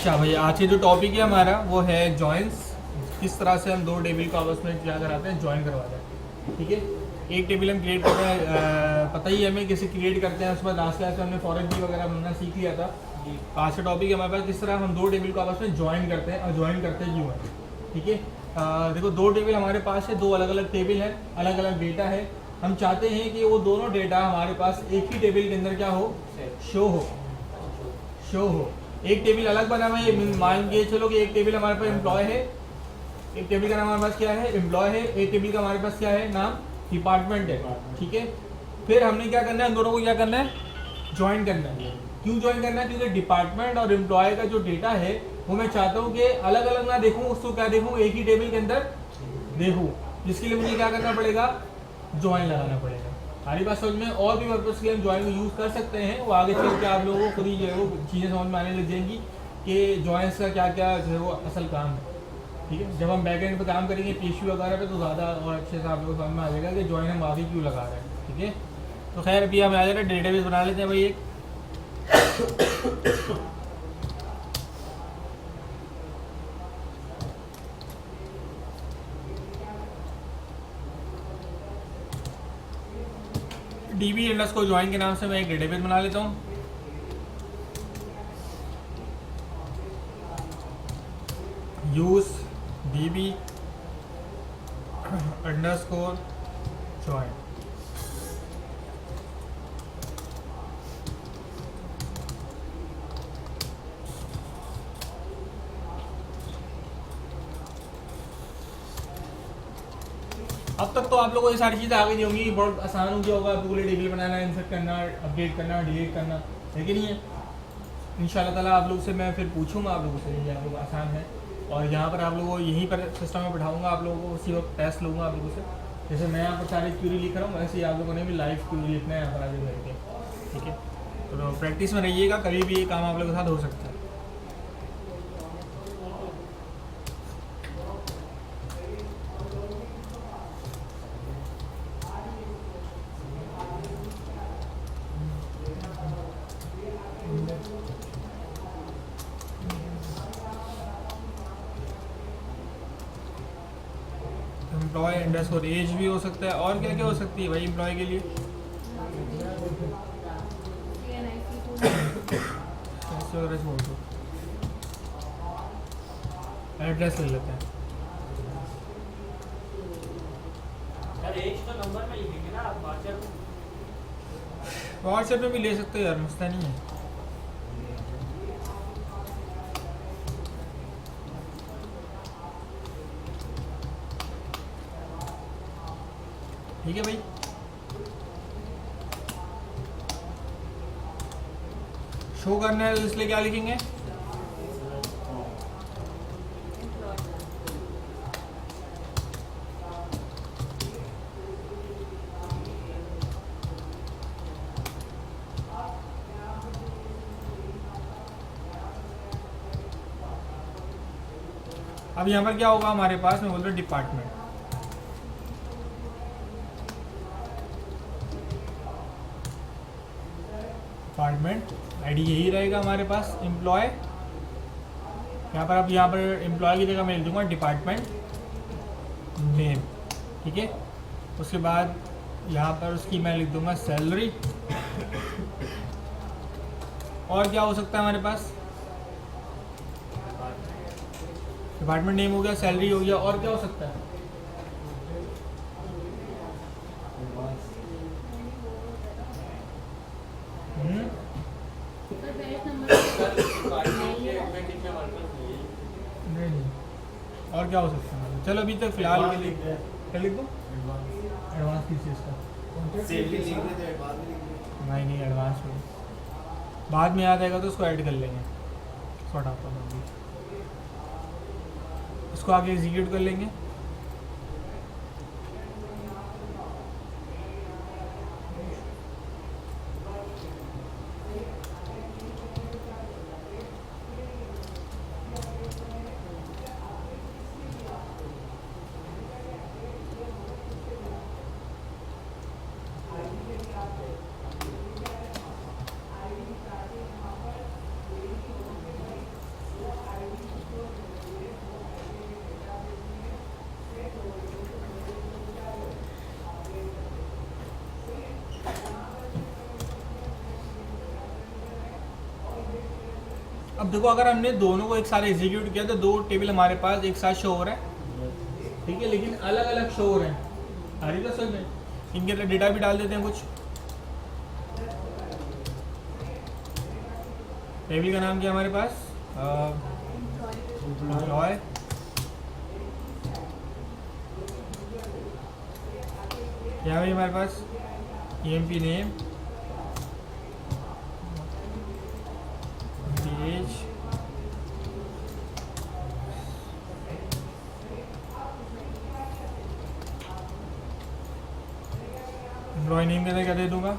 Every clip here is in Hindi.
अच्छा भैया, आज के जो टॉपिक है हमारा वो है जॉइंट्स। किस तरह से हम दो टेबल को आपस में क्या कराते हैं, ज्वाइन करवाते हैं। ठीक है, एक टेबल हम क्रिएट करते हैं, पता ही है हमें कैसे क्रिएट करते हैं। उसके बाद लास्ट क्लास में हमने फॉरेन की वगैरह बनना सीख लिया था। आज का टॉपिक है हमारे पास किस तरह हम दो टेबल को आपस में ज्वाइन करते हैं और ज्वाइन करते क्यों हैं। ठीक है, देखो दो टेबल हमारे पास है, दो अलग अलग टेबल है, अलग अलग डेटा है। हम चाहते हैं कि वो दोनों डेटा हमारे पास एक ही टेबल के अंदर क्या हो, शो हो। एक टेबल अलग बना हुआ है, मान के चलो कि एक टेबल हमारे पास एम्प्लॉय है, एक टेबल का नाम हमारे पास क्या है, एम्प्लॉय है। एक टेबल का हमारे पास क्या है, नाम डिपार्टमेंट है। ठीक है, फिर हमने क्या करना है, उन दोनों को क्या करना है, ज्वाइन करना है। क्यों ज्वाइन करना है, क्योंकि डिपार्टमेंट और एम्प्लॉय का जो डेटा है वो मैं चाहता हूँ कि अलग अलग ना देखूँ, उसको क्या देखूँ, एक ही टेबल के अंदर देखूँ। जिसके लिए मुझे क्या करना पड़ेगा, ज्वाइन लगाना पड़ेगा। हमारी बात समझ में, और भी पर्पज के लिए हम ज्वाइन को यूज़ कर सकते हैं। वो आगे चल के आप लोगों को खुद ही जो है वो चीज़ें समझ में आने लग जाएंगी कि ज्वाइंस का क्या क्या जो है वो असल काम है। ठीक है, जब हम बैक एंड पे काम करेंगे पीएचपी वगैरह पे, तो ज़्यादा और अच्छे से आप लोगों को समझ में आ जाएगा कि ज्वाइन हम आगे क्यों लगा रहे हैं। ठीक है, तो खैर अभी हम आ जा रहे हैं, डेटाबेस बना लेते हैं भाई एक। डीबी अंडरस्कोर ज्वाइन के नाम से मैं एक डेटाबेस बना लेता हूँ। Use dB underscore join. अब तक तो आप लोगों को ये सारी चीज़ें आ गई होंगी, बहुत आसान हो गया होगा आप लोगों के लिए टेबल बनाना, इंसर्ट करना, अपडेट करना, डिलीट करना, है कि नहीं है। इंशाल्लाह ताला आप लोगों से मैं फिर पूछूंगा आप लोगों से, ये आप लोगों को आसान है। और यहाँ पर आप लोगों को यहीं पर सिस्टम में बैठाऊंगा, आप लोगों को उसी वक्त टेस्ट लूँगा आप लोगों से। जैसे मैं यहाँ पर सारी क्यूरी लिख रहा हूँ, वैसे ही आप लोगों ने भी लाइव क्यूरी लिखना है यहाँ पर आगे बैठ के। ठीक है, तो प्रैक्टिस में रहिएगा, कभी भी ये काम आप लोगों के साथ हो सकता है। एम्प्लॉय अंडरस्कोर एज भी हो सकता है, और क्या क्या हो सकती है भाई एम्प्लॉय के लिए, एड्रेस ले लेते हैं। व्हाट्सएप में भी ले सकते हो यार, मसला नहीं है। ठीक है भाई, शो करना है तो इसलिए क्या लिखेंगे, अब यहाँ पर क्या होगा हमारे पास, मैं बोल रहा हूँ डिपार्टमेंट। डिपार्टमेंट आईडी यही रहेगा हमारे पास, एम्प्लॉय यहाँ पर, अब यहाँ पर एम्प्लॉय की जगह मैं लिख दूंगा डिपार्टमेंट नेम। ठीक है, उसके बाद यहाँ पर उसकी मैं लिख दूंगा सैलरी। और क्या हो सकता है हमारे पास, डिपार्टमेंट नेम हो गया, सैलरी हो गया, और क्या हो सकता है, नहीं, और क्या हो सकता है। चलो अभी तक फिलहाल के लिए क्या लिख दो, एडवांस किस चीज़ का, नहीं एडवांस में बाद में याद आएगा तो उसको ऐड कर लेंगे, सॉर्ट आता है, उसको आगे एग्जीक्यूट कर लेंगे। अब देखो अगर हमने दोनों को एक साथ एग्जीक्यूट किया तो 2 टेबल हमारे पास एक साथ शो हो रहा है, ठीक है, लेकिन अलग अलग शो हो रहे हैं। आ रही तो समझ में? इनके अंदर डेटा भी डाल देते हैं कुछ। टेबल का नाम क्या है हमारे पास? एम्प्लॉय। क्या है हमारे पास? EMP name, age, employee name के अंदर क्या दे दूंगा?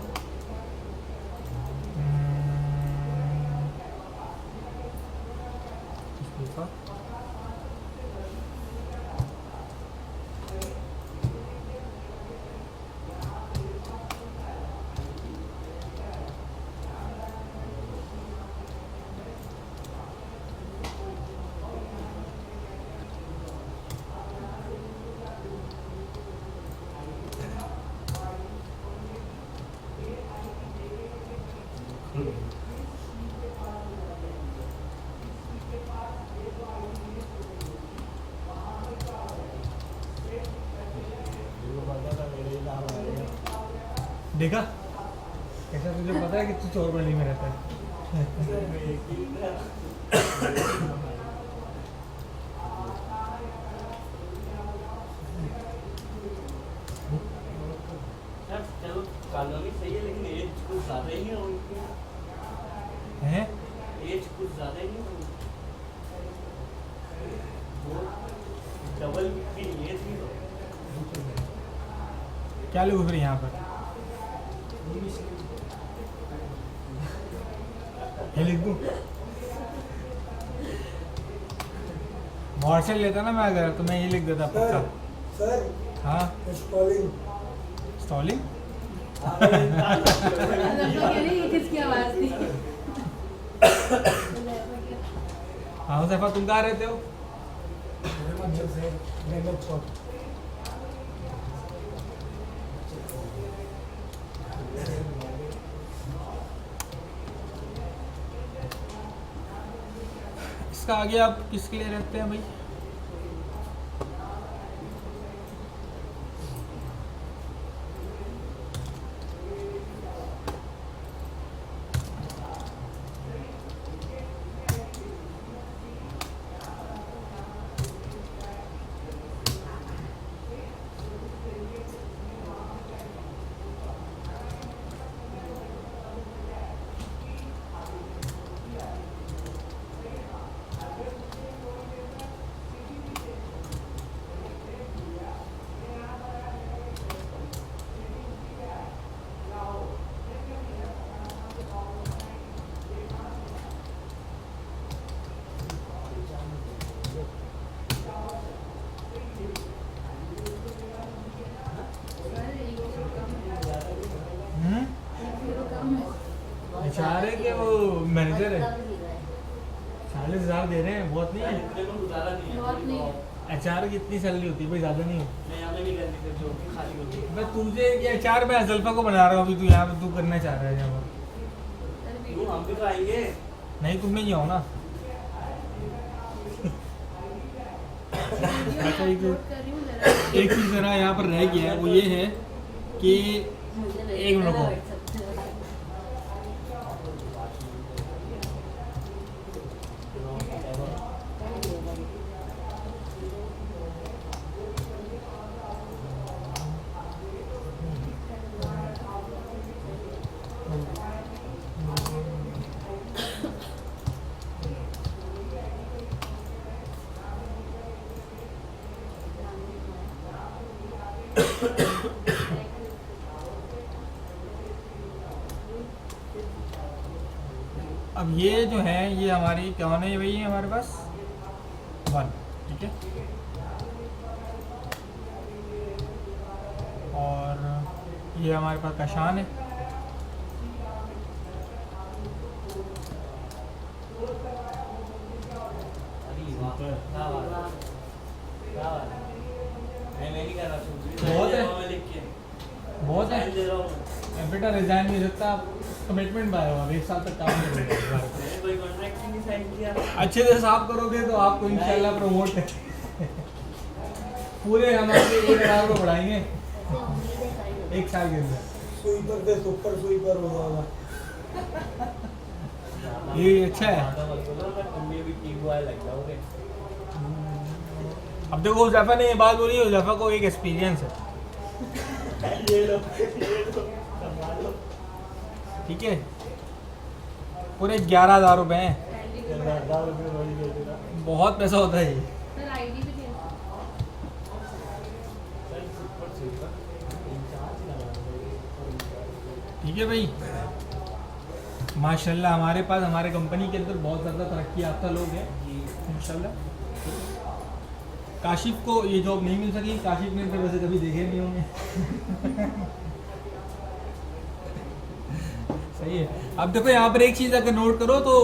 देखा कैसा? तुझे पता है कि तू चोर बनी में रहता है। चलो कॉलोनी सही है लेकिन एज कुछ ज़्यादा ही है उनकी। हैं? एज कुछ ज़्यादा ही है वो डबल भी एज भी हो। क्या लिखूँ फिर यहाँ पर? ये लिख दूँ? मॉर्शल लेता ना मैं अगर, तो मैं ये लिख देता पक्का। सर हाँ, स्टॉलिंग स्टॉलिंग। किसकी आवाज थी? हाँ हुज़ैफा, तुम कहाँ रहते हो? से नेगल चौक। इसका आगे आप किसके लिए रखते हैं भाई? HR है कि वो मैनेजर है? 40,000 दे रहे हैं, बहुत नहीं है? देखो गुजारा नहीं है। बहुत नहीं। HR की इतनी सैलरी होती है भाई, ज़्यादा नहीं है। मैं यहाँ पे नहीं करनी फिर जो भी खाली होती है। मैं तुझे ये HR में अजल्फा को बना रहा हूँ अभी, तू यहाँ पे तू करना चाह रहा है यहाँ पर। क्यों हम भी तो आएंगे। नहीं, तुम नहीं आओ ना। अच्छा, एक चीज़ ज़रा यहाँ पर रह गया है, वो ये है कि एक मिनट रुको। अब ये जो है ये हमारी क्या होने है भाई, ये हमारे पास 1, ठीक है, और ये हमारे पास कशान है। मैं नहीं कर रहा बहुत है। मैं लिख के बहुत है। दे रहा हूँ। बेटा रिजाइन नहीं सकता, कमिटमेंट बाय हुआ, 1 साल तक काम करेंगे। मैंने कोई कॉन्ट्रैक्ट ही नहीं साइन किया। अच्छे से साफ करोगे तो आपको इंशाल्लाह प्रमोट पूरे हम आपके 1,000 रुपये बढ़ाएंगे 1 साल के अंदर। स्वीपर से सुपर स्वीपर हो जाएगा। ये अच्छा है। तुम भी टीम बॉय लग जाओगे। अब देखो उज़ैफा ने ये बात बोली, उज़ैफा को एक एक्सपीरियंस है, ये लो संभालो। ठीक है। पूरे 11,000 रुपये हैं, 10,000 रुपये बड़ी दे देगा। बहुत पैसा होता है ये। सर आईडी भी दे। सर सुपर सुपर इंचार्ज लगा दो। ठीक है भाई, माशाल्लाह हमारे पास हमारे कंपनी के अंदर बहुत ज़्यादा तरक्की याफ्ता लोग हैं इंशाल्लाह। काशिफ को ये जॉब नहीं मिल सकी, काशिफ ने तो वैसे कभी देखे नहीं होंगे। सही है। अब देखो यहाँ पर एक चीज़ अगर नोट करो तो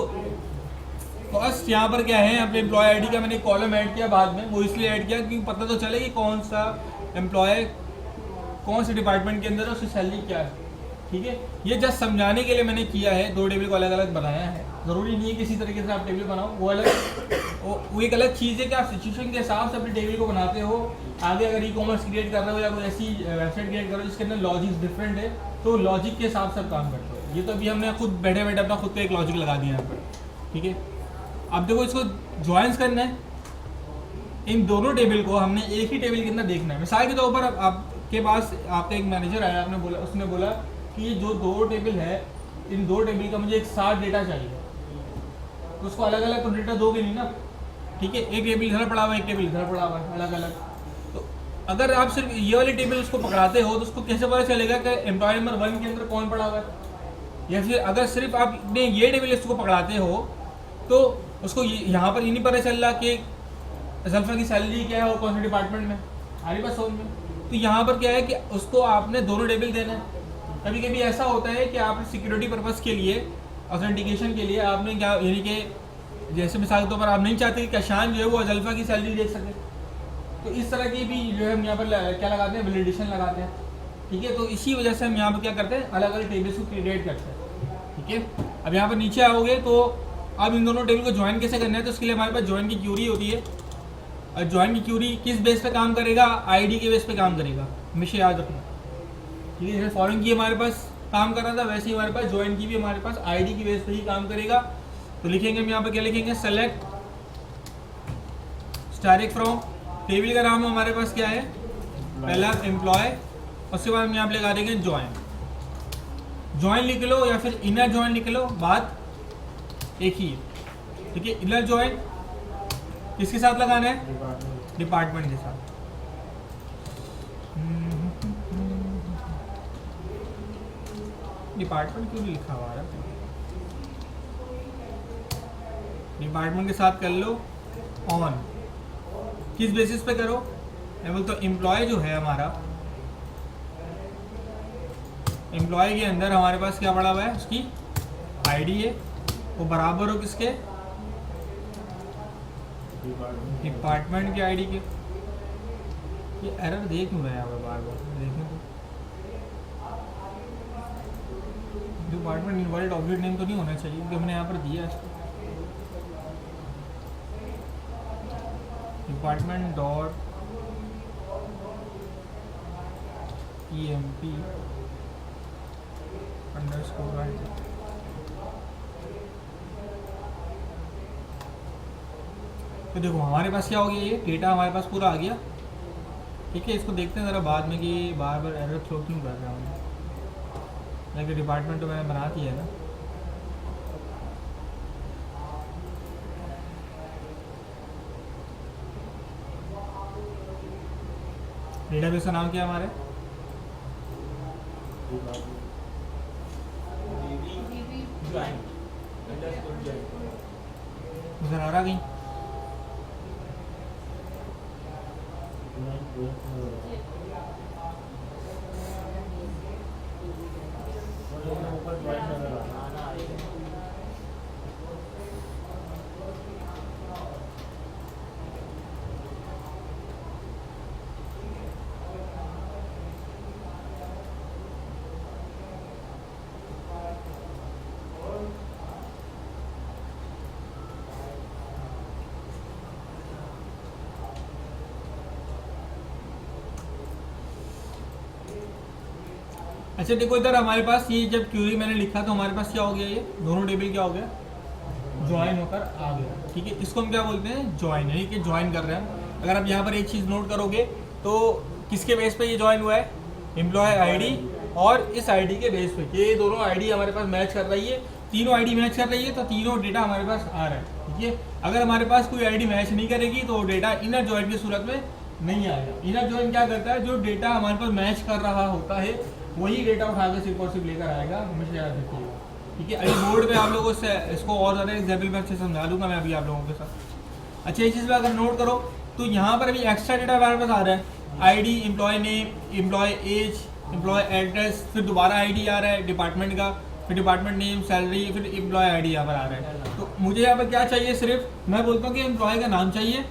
फर्स्ट यहाँ पर क्या है, अपने एम्प्लॉय आईडी का मैंने कॉलम ऐड किया बाद में, वो इसलिए ऐड किया क्योंकि पता तो चले कि कौन सा एम्प्लॉय कौन से डिपार्टमेंट के अंदर है, उसकी सैलरी क्या है। ठीक है, ये जस्ट समझाने के लिए मैंने किया है, 2 टेबल को अलग अलग बनाया है। ज़रूरी नहीं है किसी तरीके से आप टेबल बनाओ, वो एक अलग चीज़ है कि आप सिचुएशन के हिसाब से अपने टेबल को बनाते हो। आगे अगर ई-कॉमर्स क्रिएट कर रहे हो या कोई ऐसी वेबसाइट क्रिएट कर रहे हो जिसके अंदर लॉजिक्स डिफरेंट है, तो लॉजिक के हिसाब से आप काम करते हो। ये तो अभी हमने खुद बैठे बैठे अपना खुद का एक लॉजिक लगा दिया यहाँ पर। ठीक है, अब देखो इसको ज्वाइंस करना है, इन दोनों टेबल को हमने एक ही टेबल के अंदर देखना है। मिसाल के तौर पर आपके पास आपका एक मैनेजर आया, आपने बोला, उसने बोला कि ये जो 2 टेबल है, इन 2 टेबल का मुझे एक साथ डेटा चाहिए, तो उसको अलग अलग तो डेटा दोगे नहीं ना। ठीक है, एक टेबल इधर पड़ा हुआ है, एक टेबल इधर पड़ा हुआ है, अलग अलग। तो अगर आप सिर्फ ये वाली टेबल उसको पकड़ाते हो तो उसको कैसे पता चलेगा कि एम्प्लॉय नंबर 1 के अंदर कौन पड़ा हुआ है। या फिर अगर सिर्फ आपने ये टेबल इसको पकड़ाते हो तो उसको यहाँ पर ये नहीं पता चल रहा कि ज़ल्फ़ा की सैलरी क्या है और कौन से डिपार्टमेंट में, हमारी बात समझ में। तो यहाँ पर क्या है कि उसको आपने दोनों टेबल देना है। कभी कभी ऐसा होता है कि आप सिक्योरिटी पर्पज़ के लिए, ऑथेंटिकेशन के लिए आपने क्या, यानी कि जैसे मिसाल के तौर पर आप नहीं चाहते कि कशान जो है वो ज़ल्फ़ा की सैलरी देख सके, तो इस तरह की भी जो है हम यहाँ पर क्या लगाते हैं, वैलिडेशन लगाते हैं। ठीक है, तो इसी वजह से हम यहाँ पर क्या करते हैं, अलग अलग टेबल्स को क्रिएट करते हैं। ठीक है, अब यहाँ पर नीचे आओगे तो अब इन दोनों टेबल को ज्वाइन कैसे करना है, तो उसके लिए हमारे पास ज्वाइन की क्यूरी होती है। और ज्वाइन की क्यूरी किस बेस पे काम करेगा, आईडी के बेस पे काम करेगा, हमेशा याद रखना। ठीक है, जैसे फॉरेन की हमारे पास काम कर रहा था, वैसे ही हमारे पास ज्वाइन की भी हमारे पास आईडी की बेस पे ही काम करेगा। तो लिखेंगे हम यहाँ पर क्या लिखेंगे, सेलेक्ट स्टारिक फ्रॉम, टेबल का नाम हमारे पास क्या है, पहला एम्प्लॉय, उसके बाद हम यहाँ पर लगा देंगे ज्वाइन। ज्वाइन लिख लो या फिर इनर ज्वाइन लिख लो, बात एक ही है। ठीक है, इनर ज्वाइन किसके साथ लगाना है, डिपार्टमेंट के साथ। डिपार्टमेंट क्यों नहीं लिखा हुआ है, डिपार्टमेंट के साथ कर लो ऑन। किस बेसिस पे करो, मैं बोलता हूँ एम्प्लॉय जो है हमारा, एम्प्लॉय के अंदर हमारे पास क्या पड़ा हुआ है, उसकी आईडी है, वो बराबर हो किसके, डिपार्टमेंट की आईडी के। ये एरर देख नहीं रहा है बार बार, देखें तो डिपार्टमेंट इनवॉल्व ऑब्जेक्ट नेम तो नहीं होना चाहिए क्योंकि हमने यहाँ पर दिया है डिपार्टमेंट डॉट EMP _. तो देखो हमारे पास क्या हो गया, ये डेटा हमारे पास पूरा आ गया। ठीक है, इसको देखते हैं ज़रा बाद में कि बार बार एरर थ्रो क्यों कर रहा हूँ, लेकिन डिपार्टमेंट तो मैंने बना दिया है ना। डेटाबेस का नाम क्या है हमारे, नजर आ रहा कहीं, अच्छा देखो इधर हमारे पास ये जब क्यूरी मैंने लिखा तो हमारे पास क्या हो गया, ये दोनों टेबल क्या हो गया, ज्वाइन होकर आ गया। ठीक है, इसको हम क्या बोलते हैं, ज्वाइन, यानी कि ज्वाइन कर रहे हैं। अगर आप यहाँ पर एक चीज़ नोट करोगे तो किसके बेस पे ये ज्वाइन हुआ है, एम्प्लॉय आईडी और इस आईडी के बेस पे, ये दोनों आईडी हमारे पास मैच कर रही है, तीनों आईडी मैच कर रही है तो तीनों डेटा हमारे पास आ रहा है। ठीक है, अगर हमारे पास कोई आईडी मैच नहीं करेगी तो डेटा इनर ज्वाइन की सूरत में नहीं आएगा। इनर ज्वाइन क्या करता है, जो डेटा हमारे पास मैच कर रहा होता है वही डेटा उठा कर सिर्फ और सिर्फ लेकर आएगा, हमेशा याद रखिएगा। ठीक है, अभी बोर्ड पे आप लोगों से इसको और ज़्यादा एग्जाम्पल में अच्छे समझा दूंगा मैं अभी आप लोगों के साथ। अच्छा, इस चीज़ में अगर नोट करो तो यहाँ पर अभी एक्स्ट्रा डेटा हमारे पास आ रहा है, ID, employee name, employee age, employee address, फिर दोबारा आईडी आ रहा है डिपार्टमेंट का, फिर डिपार्टमेंट नेम, सैलरी, फिर एम्प्लॉय आईडी यहाँ पर आ रहा है। तो मुझे यहाँ पर क्या चाहिए, सिर्फ मैं बोलता हूँ कि एम्प्लॉय का नाम चाहिए,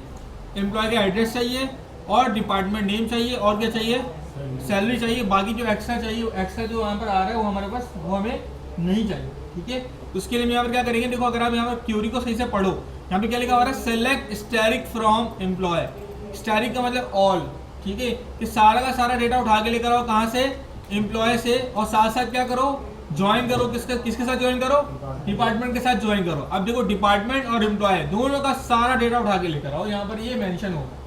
एम्प्लॉय का एड्रेस चाहिए और डिपार्टमेंट नेम चाहिए और क्या चाहिए, सैलरी चाहिए। बाकी जो एक्स्ट्रा चाहिए, एक्स्ट्रा जो यहाँ पर आ रहा है वो हमारे पास, वो हमें नहीं चाहिए। ठीक है, तो उसके लिए हम यहाँ पर क्या करेंगे, देखो अगर आप यहाँ पर क्यूरी को सही से पढ़ो, यहाँ पे क्या लिखा हुआ है, select asterisk from employ. Asterisk का मतलब ऑल। ठीक है, कि सारा का सारा डेटा उठा के लेकर आओ, कहाँ से, एम्प्लॉय से, और साथ साथ क्या करो, ज्वाइन करो, किसके साथ ज्वाइन करो, डिपार्टमेंट के साथ ज्वाइन करो। अब देखो डिपार्टमेंट और एम्प्लॉय दोनों का सारा डेटा उठा के लेकर आओ, यहाँ पर ये मेंशन होगा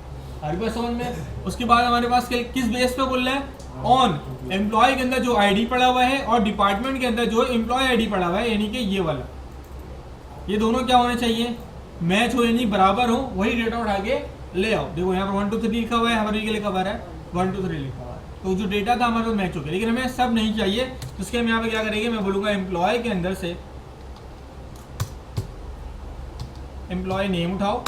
हर बार समझ में। उसके बाद हमारे पास किस बेस पे बोल रहे हैं, ऑन एम्प्लॉय के अंदर जो आईडी पड़ा हुआ है और डिपार्टमेंट के अंदर जो एम्प्लॉय आईडी पड़ा हुआ है, यानी कि ये वाला, ये दोनों क्या होने चाहिए, मैच हो, यानी बराबर हो, वही डेटा उठा के ले आओ। देखो यहाँ पर 1 2 3 लिखा हुआ है, हमारे ये लिखा हुआ है 1 2 3 लिखा हुआ है, तो जो डेटा था हमारे पास मैच हो गया। लेकिन हमें सब नहीं चाहिए, तो उसके हम यहाँ पे क्या करेंगे, मैं बोलूँगा एम्प्लॉय के अंदर से एम्प्लॉय नेम उठाओ,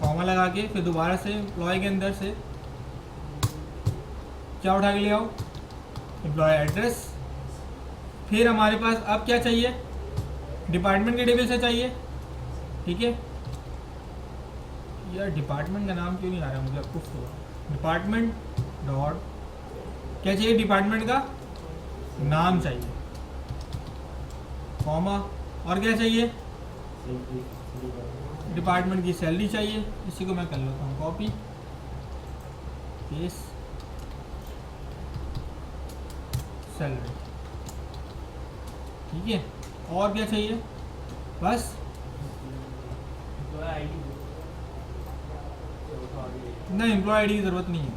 कॉमा लगा के, फिर दोबारा से एम्प्लॉय के अंदर से क्या उठा के ले आओ, एम्प्लॉय एड्रेस। फिर हमारे पास अब क्या चाहिए, डिपार्टमेंट के टेबल से चाहिए। ठीक है, यार डिपार्टमेंट का नाम क्यों नहीं आ रहा मुझे, कुछ हुआ, डिपार्टमेंट डॉट क्या चाहिए, डिपार्टमेंट का नाम चाहिए, कॉमा, और क्या चाहिए, डिपार्टमेंट की सैलरी चाहिए। इसी को मैं कर लेता हूँ कॉपी पेस्ट, सैलरी। ठीक है, और क्या चाहिए, बस नहीं, एम्प्लॉय आईडी की ज़रूरत नहीं है।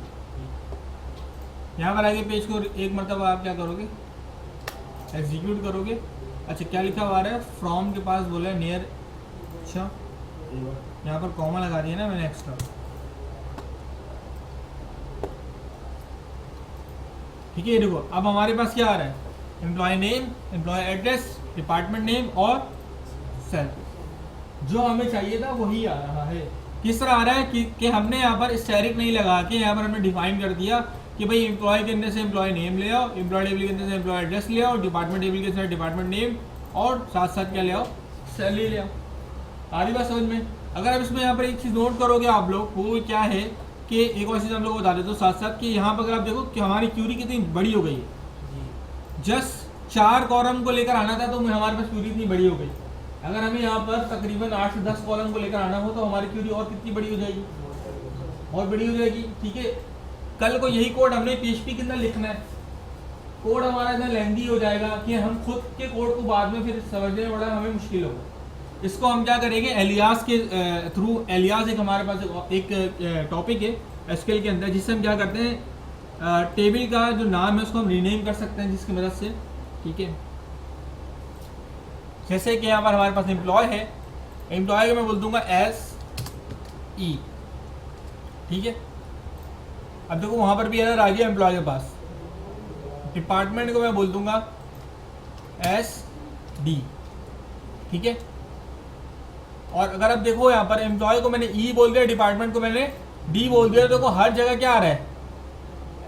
यहाँ पर आगे पेज को एक मरतबा आप क्या करोगे, एग्जीक्यूट करोगे। अच्छा, क्या लिखा हुआ है, फ्रॉम के पास बोला है नियर, अच्छा यहाँ पर कॉमा लगा दिया ना मैंने एक्स्ट्रा। ठीक है, देखो अब हमारे पास क्या आ रहा है, employee name, employee address, department name और सैलरी। जो हमें चाहिए था वही आ रहा है। किस तरह आ रहा है कि हमने यहाँ पर स्टैरिक नहीं लगा के यहाँ पर हमने डिफाइन कर दिया कि भाई एम्प्लॉय के अंदर से एम्प्लॉय नेम ले आओ, एम्प्लॉय टेबल के अंदर से एम्प्लॉय एड्रेस ले आओ, डिपार्टमेंट टेबल के अंदर डिपार्टमेंट नेम और साथ साथ क्या ले आओ, सैलरी ले आओ। आ रही बात समझ में। अगर आप इसमें यहाँ पर एक चीज़ नोट करोगे आप लोग, वो क्या है कि एक और चीज़ हम लोग बता देते हो साथ साथ कि यहाँ पर अगर आप देखो कि हमारी क्यूरी कितनी बड़ी हो गई है। जस्ट 4 कॉलम को लेकर आना था तो हमारे पास क्यूरी इतनी बड़ी हो गई। अगर हमें यहाँ पर तकरीबन 8 से 10 कॉलम को लेकर आना हो तो हमारी क्यूरी और कितनी बड़ी हो जाएगी, और बड़ी हो जाएगी। ठीक है, कल को यही कोड हमने PHP के अंदर लिखना है, कोड हमारा इतना लेंथी हो जाएगा कि हम खुद के कोड को बाद में फिर समझने में बड़ा हमें मुश्किल होगा। इसको हम क्या करेंगे, एलियास के थ्रू, एलियास एक हमारे पास एक टॉपिक है SQL के अंदर, जिससे हम क्या करते हैं, टेबल का जो नाम है उसको हम रीनेम कर सकते हैं जिसकी मदद से। ठीक है, जैसे कि यहाँ पर हमारे पास एम्प्लॉय है, एम्प्लॉय को मैं बोल दूंगा SE। ठीक है, अब देखो वहाँ पर भी एरर आ गया एम्प्लॉय के पास। डिपार्टमेंट को मैं बोल दूंगा SD। ठीक है, और अगर आप देखो यहाँ पर एम्प्लॉय को मैंने E बोल दिया, डिपार्टमेंट को मैंने D बोल दिया, तो देखो हर जगह क्या आ रहा है,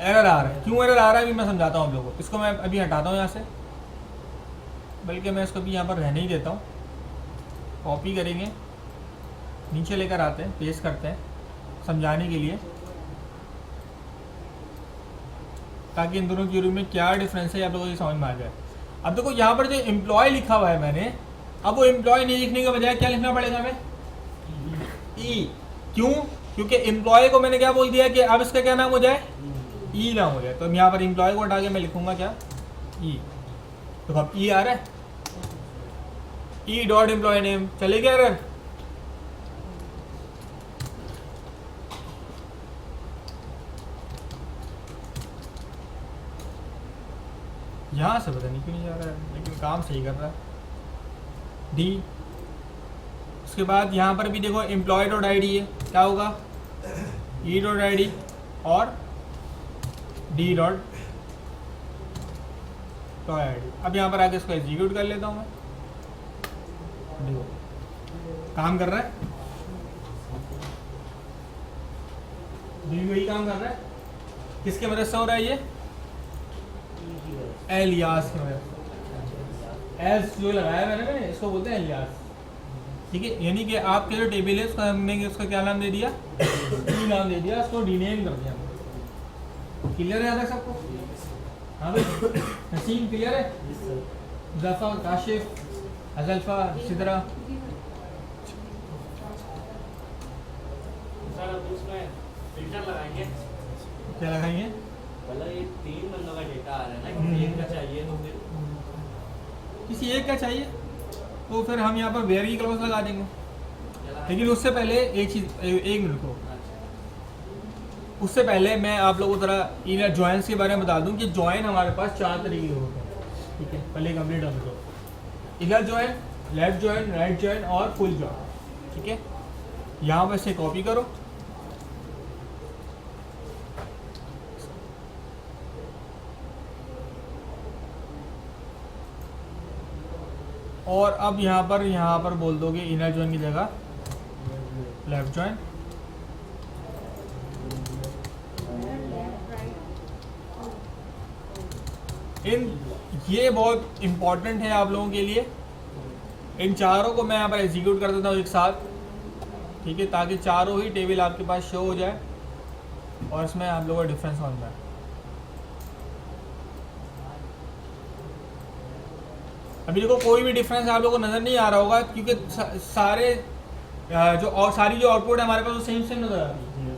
एरर आ रहा है। क्यों एरर आ रहा है अभी मैं समझाता हूँ आप लोगों को। इसको मैं अभी हटाता हूँ यहाँ से, बल्कि मैं इसको भी यहाँ पर रहने ही देता हूँ। कॉपी करेंगे, नीचे लेकर आते हैं, पेस्ट करते हैं समझाने के लिए, ताकि इन दोनों क्यूरी में क्या डिफरेंस है आप लोगों को समझ में आ जाए। अब देखो यहाँ पर जो एम्प्लॉय लिखा हुआ है मैंने, अब वो एम्प्लॉय नहीं लिखने के बजाय क्या लिखना पड़ेगा हमें, E। क्यों, क्योंकि एम्प्लॉय को मैंने क्या बोल दिया कि अब इसका क्या नाम हो जाए, ई ना हो जाए। तो यहाँ पर एम्प्लॉय को हटा के मैं लिखूंगा क्या, ई। तो अब ई आ रहा है, ई डॉट एम्प्लॉय नेम, चले गया एरर। यहाँ से पता नहीं क्यों नहीं जा रहा है, लेकिन काम सही कर रहा है। डी, उसके बाद यहाँ पर भी देखो एम्प्लॉय डॉट आई डी है, क्या होगा, ई डॉट आई डी और डी डॉट आई डी। अब यहाँ पर आके इसको एग्जीक्यूट कर लेता हूँ मैं, देखो काम कर रहा है, डी वही काम कर रहा है। किसके मदद से हो रहा है ये, एलियास की वजह से। एस जो लगाया मैंने इसको बोलते हैं एलियास, ठीक है। यानी कि आपके जो टेबल है उसका हमने उसका क्या नाम दे दिया, ई नाम दे दिया, उसको रीनेम कर दिया। क्लियर है याद सबको? हाँ भाई, नसीम क्लियर है? जफा, काशिफ, अजल्फा, सिदरा। सर अब उसमें फिल्टर लगाएंगे, क्या लगाएंगे? मतलब ये 3 बंदों का डेटा आ रहा है ना, किसी एक का चाहिए तो फिर किसी एक का चाहिए तो फिर हम यहाँ पर वेयर की क्लॉज लगा देंगे। लेकिन उससे पहले एक चीज़, एक मिनट को, उससे पहले मैं आप लोगों को जरा इनर जॉइंस के बारे में बता दूं कि जॉइन हमारे पास 4 तरीके के होते हैं, ठीक है। पहले कंप्लीट हम लोग inner join, left join, right join और फुल जॉइन, ठीक है। यहाँ पर से कॉपी करो, और अब यहाँ पर बोल दोगे इनर जॉइन की जगह लेफ्ट जॉइन। ये बहुत इंपॉर्टेंट है आप लोगों के लिए। इन चारों को मैं यहाँ पर एग्जीक्यूट कर देता हूँ एक साथ, ठीक है, ताकि चारों ही टेबल आपके पास शो हो जाए और इसमें आप लोगों का डिफरेंस समझ में आए। अभी देखो कोई भी डिफरेंस आप लोगों को नज़र नहीं आ रहा होगा, क्योंकि सारे जो और सारी जो आउटपुट है हमारे पास वो सेम नज़र आ रही है,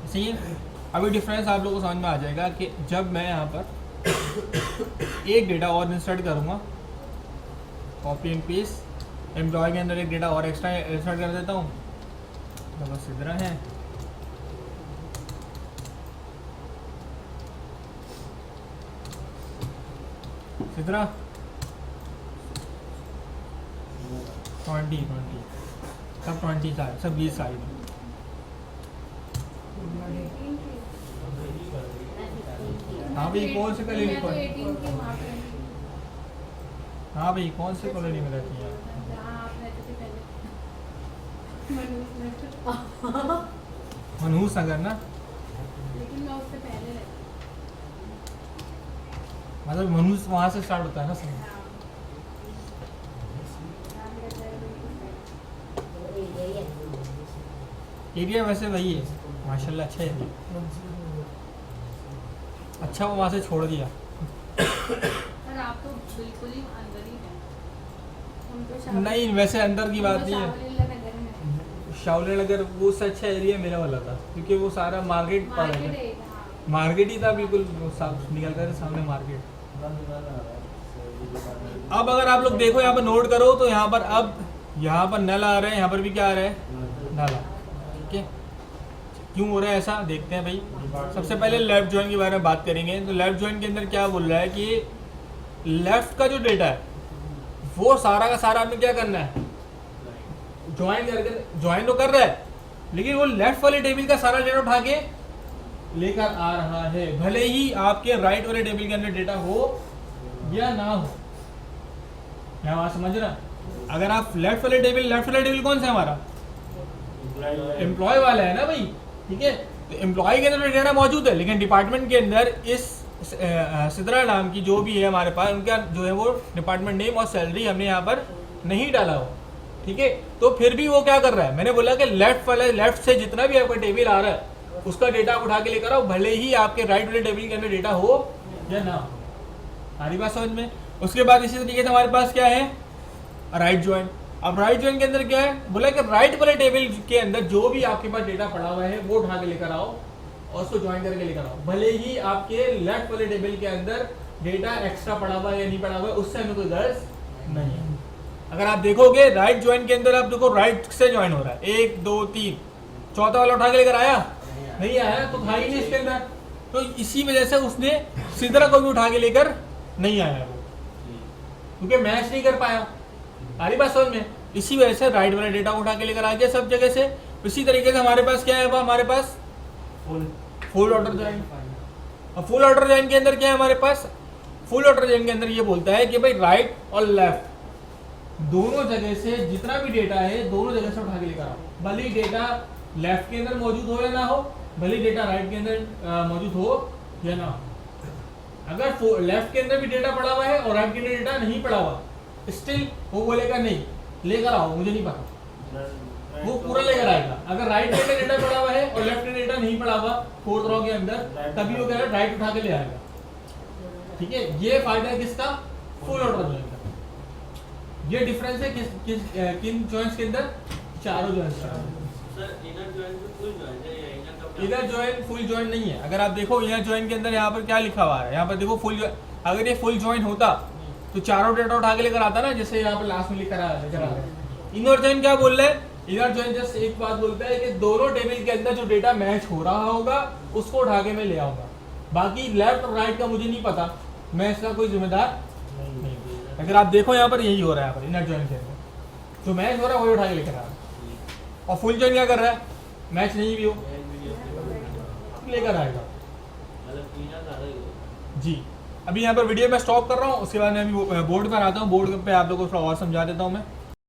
सही है। अभी डिफरेंस आप लोगों को समझ में आ जाएगा कि जब मैं यहाँ पर एक डेटा और इंसर्ट करूँगा, कॉपी एंड पेस्ट, एम्प्लॉय के अंदर एक डेटा और एक्स्ट्रा इंसर्ट कर देता हूँ, तो बस इधर है। इधर 20 सब 20 सारे, सब 20 साइड। हाँ भाई कौन से कॉलोनी मैं तो पर, 18 के वहाँ पे हाँ भाई कौन से कॉलोनी में रहती है? जहाँ आप रहते थे पहले, मनहूस नगर ना, लेकिन मैं उससे पहले रहती मतलब मनहूस वहाँ से स्टार्ट होता है ना सब। एरिया वैसे वही है माशाल्लाह, अच्छा एरिया, अच्छा वो वहाँ से छोड़ दिया। पर आप तो बिल्कुल ही अंदर ही हैं। हम तो शावली- नहीं वैसे अंदर की बात हम तो नहीं है, शावली नगर में हैं। शावले नगर वो से अच्छा एरिया मेरा वाला था, क्योंकि वो सारा मार्केट पड़ मार्केट है, है, हाँ। मार्केट ही था बिल्कुल, वो निकल रहे थे सामने मार्केट। अब अगर आप लोग देखो यहाँ पर नोट करो तो यहाँ पर अब यहाँ पर नल आ रहे हैं, यहाँ पर भी क्या आ रहा है, नल, ठीक है। क्यों हो रहा है ऐसा देखते हैं भाई। सबसे पहले लेफ्ट जॉइन के बारे में बात करेंगे। तो लेफ्ट जॉइन के अंदर क्या बोल रहा है कि लेफ्ट का जो डेटा है वो सारा का सारा आपने क्या करना है, ज्वाइन करके, ज्वाइन तो कर रहा है लेकिन वो लेफ्ट वाले टेबल का सारा डेटा उठा के लेकर आ रहा है, भले ही आपके राइट वाले टेबल के अंदर डेटा हो या ना हो। क्या बात समझ रहा? अगर आप लेफ्ट वाले टेबल कौन सा है हमारा, एम्प्लॉय वाला है ना भाई, ठीक है। तो एम्प्लॉय के अंदर डेटा मौजूद है, लेकिन डिपार्टमेंट के अंदर इस सिद्रा नाम की जो भी है हमारे पास, उनका जो है वो डिपार्टमेंट नेम और सैलरी हमने यहाँ पर नहीं डाला हो, ठीक है। तो फिर भी वो क्या कर रहा है, मैंने बोला कि लेफ्ट से जितना भी आपका टेबल आ रहा है उसका डेटा उठा के लेकर आओ, भले ही आपके राइट वाले टेबल के अंदर डेटा हो या ना हो। हमारी बात समझ में। उसके बाद इसी तरीके से हमारे पास क्या है, राइट ज्वाइन। अब राइट ज्वाइन के अंदर क्या है, बोला कि राइट वाले टेबल के अंदर जो भी आपके पास डेटा पड़ा हुआ है वो उठा के लेकर आओ, और उसको ज्वाइन करके लेकर आओ, भले ही आपके लेफ्ट वाले टेबल के अंदर डेटा एक्स्ट्रा पड़ा हुआ है या नहीं पड़ा हुआ है, उससे हमें कोई गर्ज नहीं है। अगर आप देखोगे राइट ज्वाइन के अंदर, आप देखो राइट से ज्वाइन हो रहा है, 1 2 3, चौथा वाला उठा के लेकर आया नहीं आया, तो था ही नहीं इसके अंदर, तो इसी वजह से उसने सीधा कोई भी उठा के लेकर नहीं आया वो, क्योंकि मैच नहीं कर पाया। आ रही बात समझ में? इसी वजह से राइट वाला डेटा उठा के लेकर आ गया सब जगह से। इसी तरीके से हमारे पास क्या है, हमारे पास फुल ऑर्डर ज्वाइन। और फुल ऑर्डर ज्वाइन के अंदर क्या है हमारे पास, फुल ऑर्डर ज्वाइन के अंदर ये बोलता है कि भाई राइट और लेफ्ट दोनों जगह से जितना भी डेटा है दोनों जगह से उठा के लेकर आओ, भले ही डेटा लेफ्ट के अंदर मौजूद हो या ना हो, भले ही डेटा राइट के अंदर मौजूद हो या ना हो। अगर लेफ्ट के अंदर भी डेटा पड़ा हुआ है और राइट के अंदर डेटा नहीं पड़ा हुआ, स्टिल वो बोलेगा नहीं लेकर आओ, मुझे नहीं पता, वो पूरा लेकर आएगा। अगर राइट के अंदर डेटा पड़ा हुआ है और लेफ्ट के डेटा नहीं पड़ा हुआ फोर्थ रो के अंदर, तभी वो कह रहा है राइट उठा के ले आएगा। ठीक है, ये फायदा है किसका, फुल ऑर्डर ज्वाइन का। ये डिफरेंस है किन जॉइंट्स के अंदर, चारों जॉइंट्स का। सर इनर जॉइंट तो फुल जॉइंट है या इनर का इनर जॉइंट फुल जॉइंट नहीं है। अगर आप देखो इनर जॉइंट के अंदर यहाँ पर क्या लिखा हुआ है, यहाँ पर देखो फुल, अगर ये फुल जॉइंट होता तो चारों डेटा उठा के लेकर आता ना, जैसे यहाँ पर लास्ट में लेकर आ रहा है। इनर जॉइंट क्या बोल रहे हैं, इनर जॉइंट जस्ट एक बात बोलता है कि दोनों टेबल के अंदर जो डेटा मैच हो रहा होगा उसको उठा के मैं ले आऊंगा, बाकी लेफ्ट और राइट का मुझे नहीं पता, मैं इसका कोई जिम्मेदार नहीं। अगर आप देखो यहाँ पर यही हो रहा है, यहाँ पर इनर जॉइंट के अंदर जो मैच हो रहा है वही उठा के लेकर आ रहा है। और फुल जॉइंट क्या कर रहा है, मैच नहीं भी हो लेकर आएगा। मतलब इनर ज्यादा ही होगा। जी, अभी यहाँ पर वीडियो मैं स्टॉप कर रहा हूँ, उसके बाद मैं अभी बोर्ड पर आता हूँ, बोर्ड पे आप लोगों को थोड़ा और समझा देता हूँ मैं।